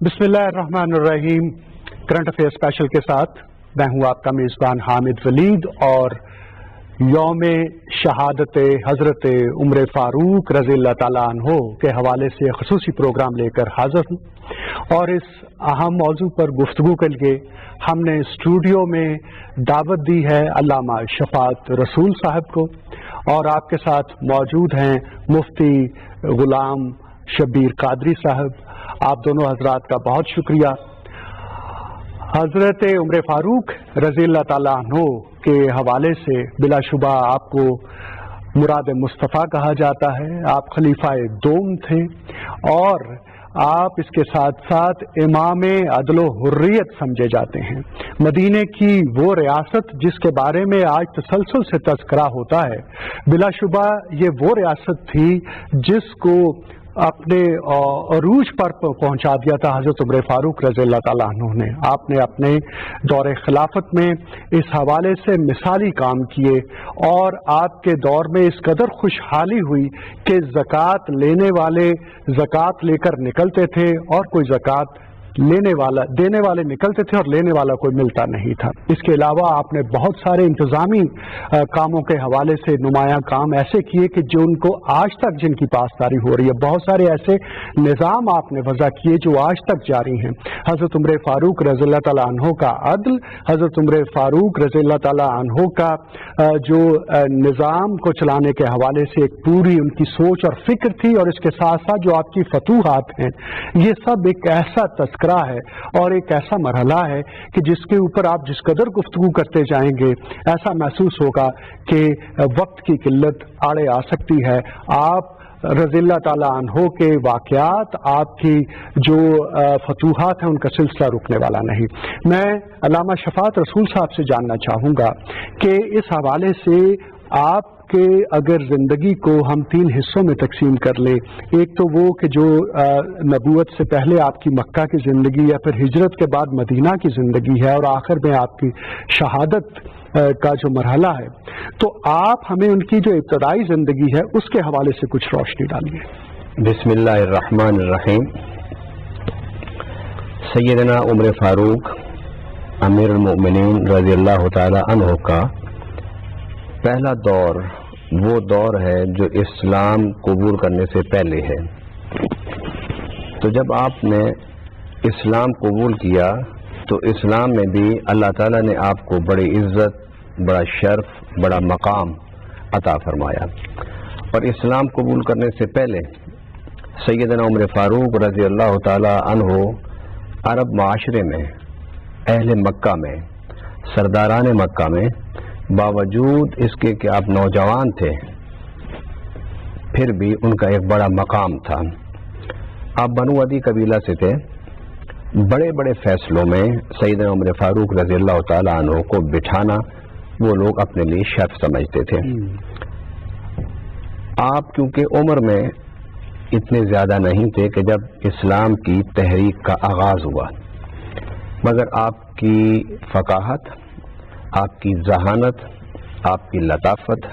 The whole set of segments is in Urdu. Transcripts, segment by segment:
بسم اللہ الرحمن الرحیم۔ کرنٹ افیئر اسپیشل کے ساتھ میں ہوں آپ کا میزبان حامد ولید اور یوم شہادت حضرت عمر فاروق رضی اللہ تعالیٰ عنہ کے حوالے سے خصوصی پروگرام لے کر حاضر ہوں، اور اس اہم موضوع پر گفتگو کے لیے ہم نے اسٹوڈیو میں دعوت دی ہے علامہ شفاعت رسول صاحب کو، اور آپ کے ساتھ موجود ہیں مفتی غلام شبیر قادری صاحب۔ آپ دونوں حضرات کا بہت شکریہ۔ حضرت عمر فاروق رضی اللہ تعالیٰ عنہ کے حوالے سے بلا شبہ آپ کو مراد مصطفیٰ کہا جاتا ہے، آپ خلیفہ دوم تھے، اور آپ اس کے ساتھ ساتھ امام عدل و حریت سمجھے جاتے ہیں۔ مدینے کی وہ ریاست جس کے بارے میں آج تسلسل سے تذکرہ ہوتا ہے، بلا شبہ یہ وہ ریاست تھی جس کو اپنے عروج پر پہنچا دیا تھا حضرت عمر فاروق رضی اللہ تعالیٰ عنہ نے۔ آپ نے اپنے دور خلافت میں اس حوالے سے مثالی کام کیے، اور آپ کے دور میں اس قدر خوشحالی ہوئی کہ زکوٰۃ لینے والے زکوٰۃ لے کر نکلتے تھے، اور کوئی زکوٰۃ دینے والے نکلتے تھے اور لینے والا کوئی ملتا نہیں تھا۔ اس کے علاوہ آپ نے بہت سارے انتظامی کاموں کے حوالے سے نمایاں کام ایسے کیے کہ جو ان کو آج تک جن کی پاسداری ہو رہی ہے، بہت سارے ایسے نظام آپ نے وضع کیے جو آج تک جاری ہیں۔ حضرت عمر فاروق رضی اللہ تعالیٰ عنہ کا عدل، حضرت عمر فاروق رضی اللہ تعالیٰ عنہ کا جو نظام کو چلانے کے حوالے سے ایک پوری ان کی سوچ اور فکر تھی، اور اس کے ساتھ ساتھ جو آپ کی فتوحات ہیں، یہ سب ایک ایسا تذکرہ ہے اور ایک ایسا مرحلہ ہے کہ جس کے اوپر آپ جس قدر گفتگو کرتے جائیں گے ایسا محسوس ہوگا کہ وقت کی قلت آڑے آ سکتی ہے۔ آپ رضی اللہ تعالیٰ عنہ کے واقعات، آپ کی جو فتوحات ہیں، ان کا سلسلہ رکنے والا نہیں۔ میں علامہ شفاعت رسول صاحب سے جاننا چاہوں گا کہ اس حوالے سے آپ کہ اگر زندگی کو ہم 3 حصوں میں تقسیم کر لیں، ایک تو وہ کہ جو نبوت سے پہلے آپ کی مکہ کی زندگی یا پھر ہجرت کے بعد مدینہ کی زندگی ہے، اور آخر میں آپ کی شہادت کا جو مرحلہ ہے، تو آپ ہمیں ان کی جو ابتدائی زندگی ہے اس کے حوالے سے کچھ روشنی ڈالیے۔ بسم اللہ الرحمن الرحیم۔ سیدنا عمر فاروق امیر المؤمنین رضی اللہ تعالی عنہ کا پہلا دور وہ دور ہے جو اسلام قبول کرنے سے پہلے ہے۔ تو جب آپ نے اسلام قبول کیا تو اسلام میں بھی اللہ تعالیٰ نے آپ کو بڑی عزت، بڑا شرف، بڑا مقام عطا فرمایا۔ اور اسلام قبول کرنے سے پہلے سیدنا عمر فاروق رضی اللہ تعالیٰ عنہ عرب معاشرے میں، اہل مکہ میں، سرداران مکہ میں، باوجود اس کے کہ آپ نوجوان تھے، پھر بھی ان کا ایک بڑا مقام تھا۔ آپ بنو عدی قبیلہ سے تھے۔ بڑے بڑے فیصلوں میں سیدنا عمر فاروق رضی اللہ تعالیٰ عنہ کو بٹھانا وہ لوگ اپنے لیے شرف سمجھتے تھے۔ آپ کیونکہ عمر میں اتنے زیادہ نہیں تھے کہ جب اسلام کی تحریک کا آغاز ہوا، مگر آپ کی فقاہت، آپ کی ذہانت، آپ کی لطافت،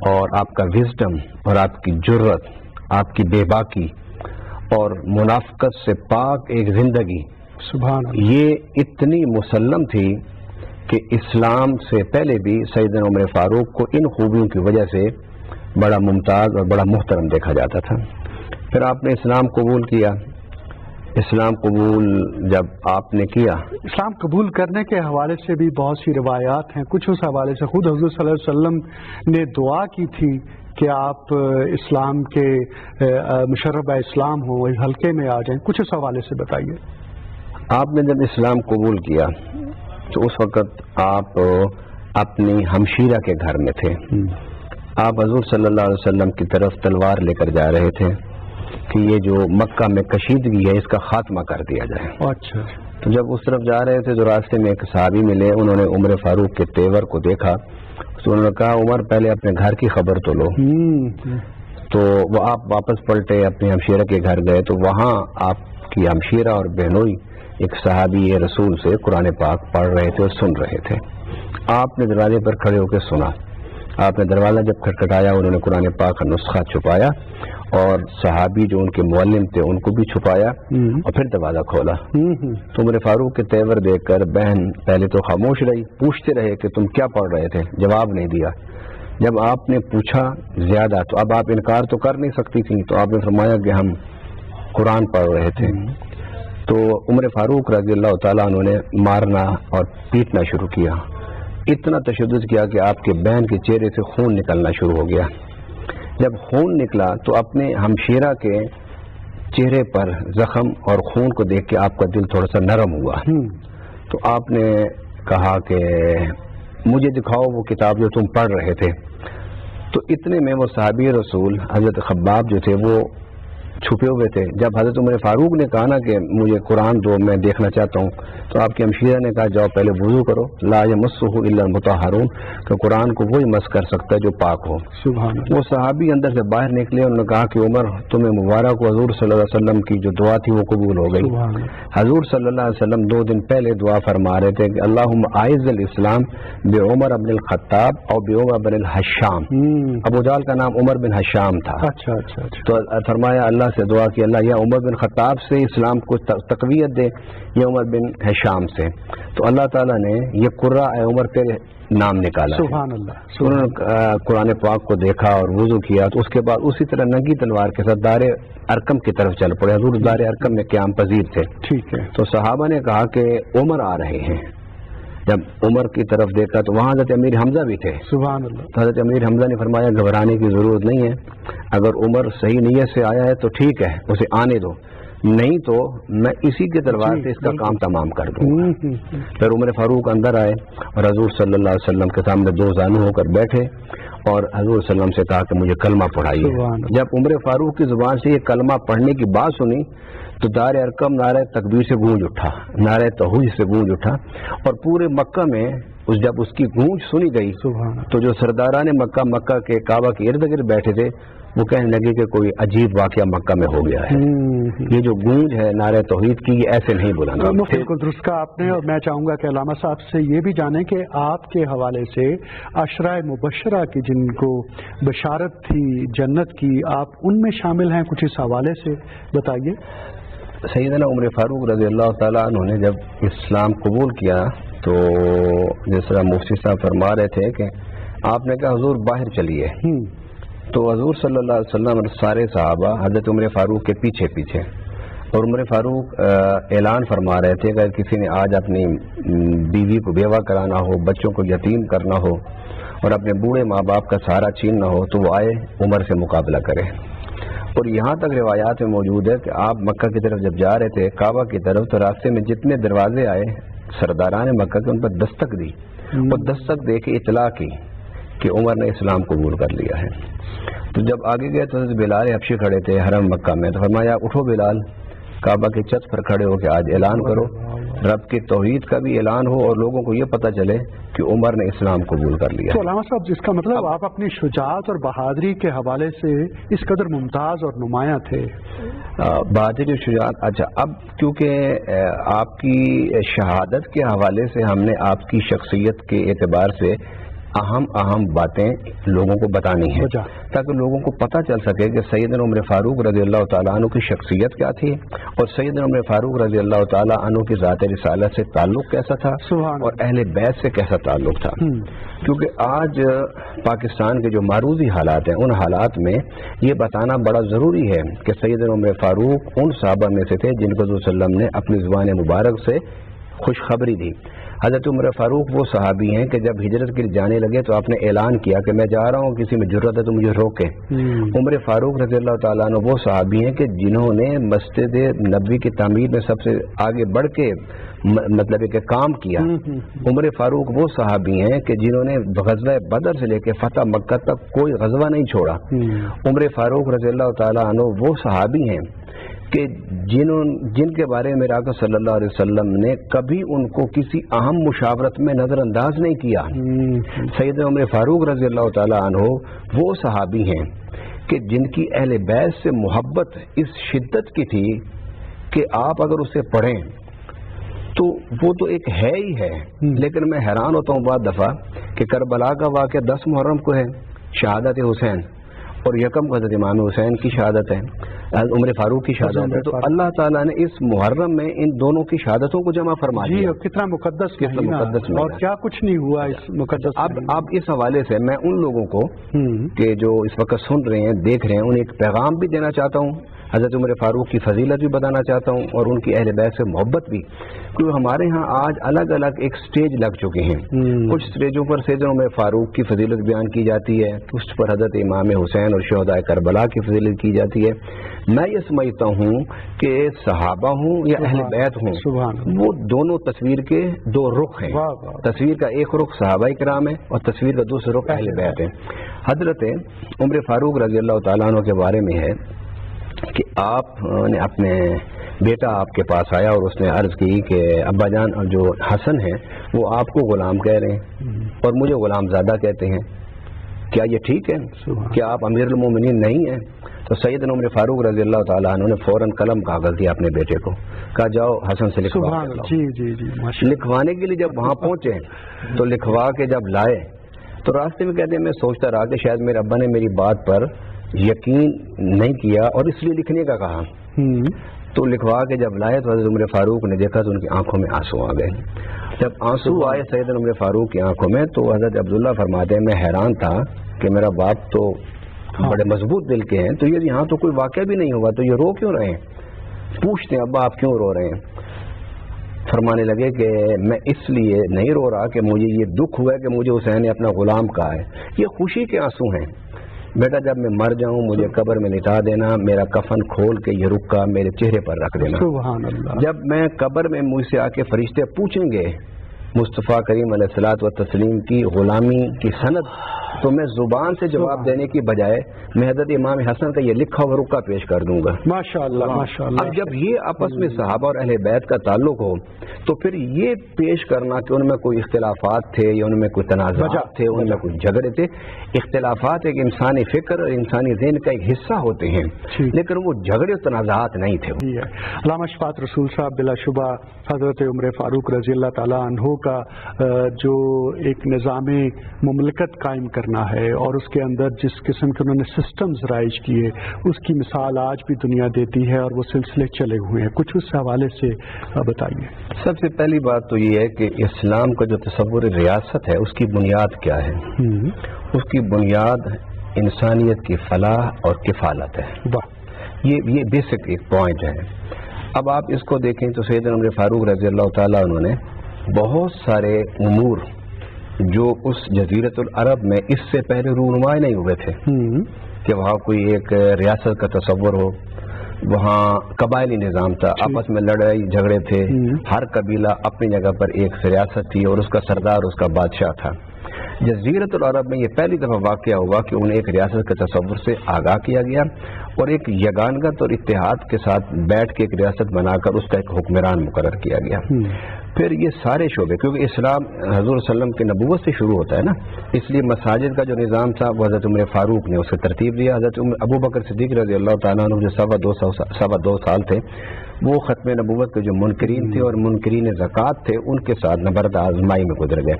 اور آپ کا وزڈم، اور آپ کی جرت، آپ کی بے باکی اور منافقت سے پاک ایک زندگی، سبحان اللہ، یہ اتنی مسلم تھی کہ اسلام سے پہلے بھی سیدنا عمر فاروق کو ان خوبیوں کی وجہ سے بڑا ممتاز اور بڑا محترم دیکھا جاتا تھا۔ پھر آپ نے اسلام قبول کیا۔ اسلام قبول جب آپ نے کیا، اسلام قبول کرنے کے حوالے سے بھی بہت سی روایات ہیں۔ کچھ اس حوالے سے خود حضور صلی اللہ علیہ وسلم نے دعا کی تھی کہ آپ اسلام کے مشرب اسلام ہوں، اس حلقے میں آ جائیں، کچھ اس حوالے سے بتائیے۔ آپ نے جب اسلام قبول کیا تو اس وقت آپ اپنی ہمشیرہ کے گھر میں تھے۔ آپ حضور صلی اللہ علیہ وسلم کی طرف تلوار لے کر جا رہے تھے کہ یہ جو مکہ میں کشیدگی ہے اس کا خاتمہ کر دیا جائے۔ اچھا۔ تو جب اس طرف جا رہے تھے تو راستے میں ایک صحابی ملے، انہوں نے عمر فاروق کے تیور کو دیکھا تو انہوں نے کہا عمر پہلے اپنے گھر کی خبر تو لو۔ تو وہ آپ واپس پلٹے، اپنے ہمشیرہ کے گھر گئے تو وہاں آپ کی ہمشیرہ اور بہنوئی ایک صحابی رسول سے قرآن پاک پڑھ رہے تھے اور سن رہے تھے۔ آپ نے دروازے پر کھڑے ہو کے سنا۔ آپ نے دروازہ جب کھٹکھٹایا، انہوں نے قرآن پاک کا نسخہ چھپایا اور صحابی جو ان کے معلم تھے ان کو بھی چھپایا اور پھر دروازہ کھولا. تو عمر فاروق کے تیور دیکھ کر بہن پہلے تو خاموش رہی, پوچھتے رہے کہ تم کیا پڑھ رہے تھے, جواب نہیں دیا. جب آپ نے پوچھا زیادہ تو اب آپ انکار تو کر نہیں سکتی تھیں, تو آپ نے فرمایا کہ ہم قرآن پڑھ رہے تھے. تو عمر فاروق رضی اللہ تعالیٰ عنہ نے مارنا اور پیٹنا شروع کیا. اتنا تشدد کیا کہ آپ کے بہن کے چہرے سے خون نکلنا شروع ہو گیا. جب خون نکلا تو اپنے ہمشیرہ کے چہرے پر زخم اور خون کو دیکھ کے آپ کا دل تھوڑا سا نرم ہوا. تو آپ نے کہا کہ مجھے دکھاؤ وہ کتاب جو تم پڑھ رہے تھے. تو اتنے میں وہ صحابی رسول حضرت خباب جو تھے وہ چھپے ہوئے تھے. جب حضرت عمر فاروق نے کہا نا کہ مجھے قرآن دو, میں دیکھنا چاہتا ہوں, تو آپ کی ہمشیرہ نے کہا جاؤ پہلے وضو کرو, لا یمسہ الا المطہرون, کہ قرآن کو وہی مس کر سکتا ہے جو پاک ہو. سبحان اللہ. وہ صحابی اندر سے باہر نکلے, انہوں نے کہا کہ عمر تمہیں مبارک ہو, حضور صلی اللہ علیہ وسلم کی جو دعا تھی وہ قبول ہو گئی. حضور صلی اللہ علیہ وسلم 2 دن پہلے دعا فرما رہے تھے کہ اللہم اعز الاسلام بعمر بن الخطاب اور بعمر بن الحشام. ابو جہل کا نام عمر بن حشام تھا. تو فرمایا اللہ سے دعا کی اللہ یا عمر بن خطاب سے اسلام کو تقویت دے یا عمر بن حشام سے. تو اللہ تعالیٰ نے یہ قرہ اے عمر تیرے نام نکالا. سبحان اللہ. انہوں نے قرآن پاک کو دیکھا اور وضو کیا. تو اس کے بعد اسی طرح ننگی تلوار کے ساتھ دار ارقم کی طرف چل پڑے. حضور دار ارقم میں قیام پذیر تھے. ٹھیک ہے. تو صحابہ نے کہا کہ عمر آ رہے ہیں. جب عمر کی طرف دیکھا تو وہاں حضرت امیر حمزہ بھی تھے. سبحان اللہ. تو حضرت امیر حمزہ نے فرمایا گھبرانے کی ضرورت نہیں ہے, اگر عمر صحیح نیت سے آیا ہے تو ٹھیک ہے, اسے آنے دو, نہیں تو میں اسی کے تلوار سے اس کا کام تمام کر دوں گا. پھر عمر فاروق اندر آئے اور حضور صلی اللہ علیہ وسلم کے سامنے 2 زانو ہو کر بیٹھے اور حضور صلی اللہ علیہ وسلم سے کہا کہ مجھے کلمہ پڑھائیے. جب عمر فاروق کی زبان سے یہ کلمہ پڑھنے کی بات سنی تو دار ارقم نعرہ تکبیر سے گونج اٹھا, نعرہ توحید سے گونج اٹھا, اور پورے مکہ میں جب اس کی گونج سنی گئی تو جو سرداران مکہ کے کعبہ کے ارد گرد بیٹھے تھے وہ کہنے لگے کہ کوئی عجیب واقعہ مکہ میں ہو گیا ہے. یہ جو گونج ہے نعرہ توحید کی یہ ایسے نہیں بلانا. بالکل درست کہا آپ نے. اور میں چاہوں گا کہ علامہ صاحب سے یہ بھی جانیں کہ آپ کے حوالے سے عشرہ مبشرہ کی جن کو بشارت تھی جنت کی, آپ ان میں شامل ہیں, کچھ اس حوالے سے بتائیے. سیدنا عمر فاروق رضی اللہ تعالیٰ عنہ نے جب اسلام قبول کیا تو جس طرح مفتی صاحب فرما رہے تھے کہ آپ نے کہا حضور باہر چلیے. تو حضور صلی اللہ علیہ وسلم اور سارے صحابہ حضرت عمر فاروق کے پیچھے پیچھے, اور عمر فاروق اعلان فرما رہے تھے کہ اگر کسی نے آج اپنی بیوی کو بیوہ کرانا ہو, بچوں کو یتیم کرنا ہو اور اپنے بوڑھے ماں باپ کا سہارا چھیننا ہو تو وہ آئے عمر سے مقابلہ کرے. اور یہاں تک روایات میں موجود ہے کہ آپ مکہ کی طرف جب جا رہے تھے کعبہ کی طرف تو راستے میں جتنے دروازے آئے سرداران مکہ کے ان پر دستک دی, اور دستک دے کے اطلاع کی کہ عمر نے اسلام قبول کر لیا ہے. تو جب آگے گئے تو بلال حبشی کھڑے تھے حرم مکہ میں, تو فرمایا اٹھو بلال, کعبہ کے چھت پر کھڑے ہو کے آج اعلان کرو, رب کی توحید کا بھی اعلان ہو اور لوگوں کو یہ پتہ چلے کہ عمر نے اسلام قبول کر لیا. تو علامہ صاحب جس کا مطلب آپ اپنی شجاعت اور بہادری کے حوالے سے اس قدر ممتاز اور نمایاں تھے. بہادری اور شجاعت. اچھا, اب کیونکہ آپ کی شہادت کے حوالے سے ہم نے آپ کی شخصیت کے اعتبار سے اہم باتیں لوگوں کو بتانی ہیں تاکہ لوگوں کو پتہ چل سکے کہ سیدنا عمر فاروق رضی اللہ تعالیٰ عنہ کی شخصیت کیا تھی اور سیدنا عمر فاروق رضی اللہ تعالیٰ عنہ کی ذات رسالت سے تعلق کیسا تھا اور اہل بیت سے کیسا تعلق تھا. کیونکہ آج پاکستان کے جو معروضی حالات ہیں ان حالات میں یہ بتانا بڑا ضروری ہے کہ سیدنا عمر فاروق ان صحابہ میں سے تھے جن کو رسول صلی اللہ علیہ وسلم نے اپنی زبان مبارک سے خوشخبری دی. حضرت عمر فاروق وہ صحابی ہیں کہ جب ہجرت کے لیے جانے لگے تو آپ نے اعلان کیا کہ میں جا رہا ہوں, کسی میں جرت ہے تو مجھے روکے. عمر فاروق رضی اللہ تعالیٰ عنہ وہ صحابی ہیں کہ جنہوں نے مسجد نبوی کی تعمیر میں سب سے آگے بڑھ کے مطلب کہ کام کیا. عمر فاروق وہ صحابی ہیں کہ جنہوں نے غزوہ بدر سے لے کے فتح مکہ تک کوئی غزوہ نہیں چھوڑا. عمر فاروق رضی اللہ تعالیٰ عنہ وہ صحابی ہیں کہ جن کے بارے میں آقا صلی اللہ علیہ وسلم نے کبھی ان کو کسی اہم مشاورت میں نظر انداز نہیں کیا. سیدنا عمر فاروق رضی اللہ تعالیٰ عنہ وہ صحابی ہیں کہ جن کی اہل بیت سے محبت اس شدت کی تھی کہ آپ اگر اسے پڑھیں تو وہ تو ایک ہے ہی ہے, لیکن میں حیران ہوتا ہوں بعض دفعہ کہ کربلا کا واقعہ 10 محرم کو ہے, شہادت حسین, اور یکم حضرت امام حسین کی شہادت ہے، عمر فاروق کی شہادت ہے، تو اللہ تعالیٰ نے اس محرم میں ان دونوں کی شہادتوں کو جمع فرما جی، دیا۔ اور کتنا مقدس مہینہ، مہینہ، اور کیا کچھ نہیں ہوا اس مقدس اب اس حوالے سے میں ان لوگوں کو کہ جو اس وقت سن رہے ہیں، دیکھ رہے ہیں، انہیں ایک پیغام بھی دینا چاہتا ہوں، حضرت عمر فاروق کی فضیلت بھی بتانا چاہتا ہوں، اور ان کی اہل بیت سے محبت بھی، کیونکہ ہمارے ہاں آج الگ الگ ایک سٹیج لگ چکے ہیں۔ کچھ سٹیجوں پر سیدنا عمر فاروق کی فضیلت بیان کی جاتی ہے، اس پر حضرت امام حسین اور شہداء کربلا کی فضیلت کی جاتی ہے۔ میں یہ سمجھتا ہوں کہ صحابہ ہوں یا اہل بیت ہوں، وہ دونوں تصویر کے دو رخ ہیں۔ تصویر کا ایک رخ صحابہ کرام ہے اور تصویر کا دوسرا رخ اہل بیت ہے۔ حضرت عمر فاروق رضی اللہ تعالیٰ عنہ کے بارے میں ہے کہ آپ نے اپنے بیٹا آپ کے پاس آیا اور اس نے عرض کی کہ ابا جان جو حسن ہے وہ آپ کو غلام کہہ رہے ہیں اور مجھے غلام زادہ کہتے ہیں، کیا یہ ٹھیک ہے؟ کیا آپ امیر المومنین نہیں ہیں؟ تو سیدنا عمر فاروق رضی اللہ تعالیٰ عنہ نے فوراً قلم کاغذ دیا اپنے بیٹے کو، کہا جاؤ حسن سے لکھوا کے لاؤ۔ لکھوانے کے لیے جب وہاں پہنچے تو لکھوا کے جب لائے تو راستے میں کہتے ہیں میں سوچتا رہا کہ شاید میرے ابا نے میری بات پر یقین نہیں کیا اور اس لیے لکھنے کا کہا۔ تو لکھوا کے جب لائے تو حضرت عمر فاروق نے دیکھا تو ان کی آنکھوں میں آنسو آ گئے۔ جب آنسو آئے سیدنا عمر فاروق کی آنکھوں میں تو حضرت عبداللہ فرماتے ہیں میں حیران تھا کہ میرا باپ تو بڑے مضبوط دل کے ہیں، تو یہ یہاں تو کوئی واقعہ بھی نہیں ہوا تو یہ رو کیوں رہے ہیں؟ پوچھتے ہیں ابا آپ کیوں رو رہے ہیں؟ فرمانے لگے کہ میں اس لیے نہیں رو رہا کہ مجھے یہ دکھ ہوا ہے کہ مجھے حسین نے اپنا غلام کہا ہے، یہ خوشی کے آنسو ہیں۔ بیٹا جب میں مر جاؤں مجھے قبر میں لٹا دینا، میرا کفن کھول کے یہ رکا میرے چہرے پر رکھ دینا۔ سبحان اللہ۔ جب میں قبر میں مجھ سے آ کے فرشتے پوچھیں گے مصطفیٰ کریم علیہ الصلوۃ والتسلیم کی غلامی کی سند، تو میں زبان سے جواب دینے کی بجائے میں حضرت امام حسن کا یہ لکھا ہوا رکا پیش کر دوں گا۔ ماشاءاللہ ماشاءاللہ۔ اب جب یہ آپس میں صحابہ اور اہل بیت کا تعلق ہو تو پھر یہ پیش کرنا کہ ان میں کوئی اختلافات تھے یا ان میں کوئی تنازعات تھے، ان میں کوئی جھگڑے تھے، اختلافات ایک انسانی فکر اور انسانی ذہن کا ایک حصہ ہوتے ہیں لیکن وہ جھگڑے اور تنازعات نہیں تھے۔ علامہ شفاعت رسول صاحب بلا شبہ حضرت عمر فاروق رضی اللہ تعالیٰ عنہ کا جو ایک نظام مملکت قائم کرنا ہے اور اس کے اندر جس قسم کے انہوں نے سسٹمز رائج کیے اس کی مثال آج بھی دنیا دیتی ہے اور وہ سلسلے چلے ہوئے ہیں، کچھ اس حوالے سے بتائیے۔ سب سے پہلی بات تو یہ ہے کہ اسلام کا جو تصور ریاست ہے اس کی بنیاد کیا ہے؟ اس کی بنیاد انسانیت کی فلاح اور کفالت ہے۔ یہ بیسک ایک پوائنٹ ہے۔ اب آپ اس کو دیکھیں تو سیدنا عمر فاروق رضی اللہ تعالیٰ عنہ نے بہت سارے امور جو اس جزیرت العرب میں اس سے پہلے رونما نہیں ہوئے تھے کہ وہاں کوئی ایک ریاست کا تصور ہو، وہاں قبائلی نظام تھا، آپس میں لڑائی جھگڑے تھے، ہر قبیلہ اپنی جگہ پر ایک ریاست تھی اور اس کا سردار اس کا بادشاہ تھا۔ جزیرت العرب میں یہ پہلی دفعہ واقعہ ہوا کہ انہیں ایک ریاست کے تصور سے آگاہ کیا گیا اور ایک یگانگت اور اتحاد کے ساتھ بیٹھ کے ایک ریاست بنا کر اس کا ایک حکمران مقرر کیا گیا۔ پھر یہ سارے شعبے، کیونکہ اسلام حضور صلی اللہ علیہ وسلم کے نبوت سے شروع ہوتا ہے نا، اس لیے مساجد کا جو نظام تھا وہ حضرت عمر فاروق نے اس کی ترتیب دیا۔ حضرت ابو بکر صدیق رضی اللہ تعالیٰ عنہ جو 2.25 سال تھے وہ ختم نبوت کے جو منکرین تھے اور منکرین زکوٰۃ تھے ان کے ساتھ نبرد آزمائی میں گزر گئے۔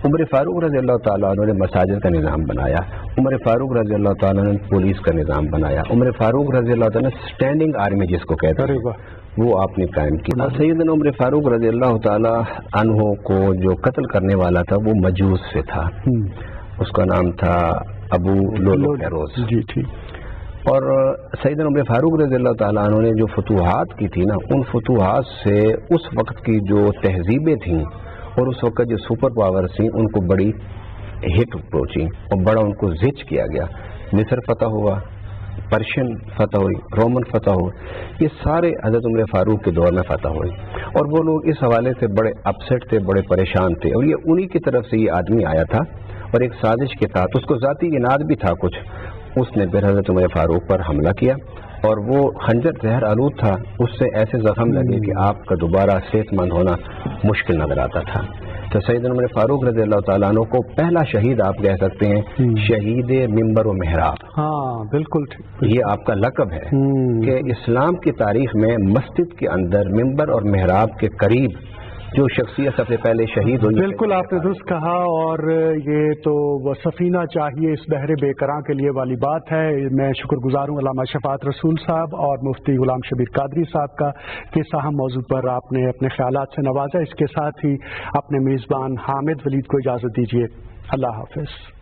عمر فاروق رضی اللہ تعالیٰ عنہ نے مساجد کا نظام بنایا، عمر فاروق رضی اللہ تعالیٰ نے پولیس کا نظام بنایا، عمر فاروق رضی اللہ تعالیٰ نے اسٹینڈنگ آرمی جس کو کہتے ہیں وہ آپ نے قائم کیا۔ سیدنا عمر فاروق رضی اللہ تعالیٰ عنہ کو جو قتل کرنے والا تھا وہ مجوس سے تھا، اس کا نام تھا ابو لولو فیروز۔ جی ٹھیک۔ اور سیدنا عمر فاروق رضی اللہ تعالیٰ عنہ نے جو فتوحات کی تھی نا، ان فتوحات سے اس وقت کی جو تہذیبیں تھیں اور اس وقت جو سپر پاورز تھیں ان کو بڑی ہٹ پہنچی اور بڑا ان کو زچ کیا گیا۔ مصر فتح ہوا، پرشین فتح ہوئی، رومن فتح ہوئی، یہ سارے حضرت عمر فاروق کے دور میں فتح ہوئی اور وہ لوگ اس حوالے سے بڑے اپسیٹ تھے، بڑے پریشان تھے اور یہ انہی کی طرف سے یہ آدمی آیا تھا اور ایک سازش کے تحت اس کو ذاتی اناد بھی تھا کچھ، اس نے پھر حضرت عمر فاروق پر حملہ کیا اور وہ خنجر زہر آلود تھا، اس سے ایسے زخم لگے کہ آپ کا دوبارہ صحت مند ہونا مشکل نظر آتا تھا۔ تو سیدنا عمر فاروق رضی اللہ تعالیٰ عنہ کو پہلا شہید آپ کہہ سکتے ہیں، شہید ممبر و محراب۔ ہاں بالکل ٹھیک، یہ آپ کا لقب ہے کہ اسلام کی تاریخ میں مسجد کے اندر ممبر اور محراب کے قریب جو شخصیت سب سے پہلے شہید ہوئی. بالکل آپ نے درست کہا، اور یہ تو وہ سفینہ چاہیے اس بحر بے قراں کے لیے والی بات ہے. میں شکر گزار ہوں علامہ شفاعت رسول صاحب اور مفتی غلام شبیر قادری صاحب کا کہ اس اہم موضوع پر آپ نے اپنے خیالات سے نوازا. اس کے ساتھ ہی اپنے میزبان حامد ولید کو اجازت دیجیے. اللہ حافظ.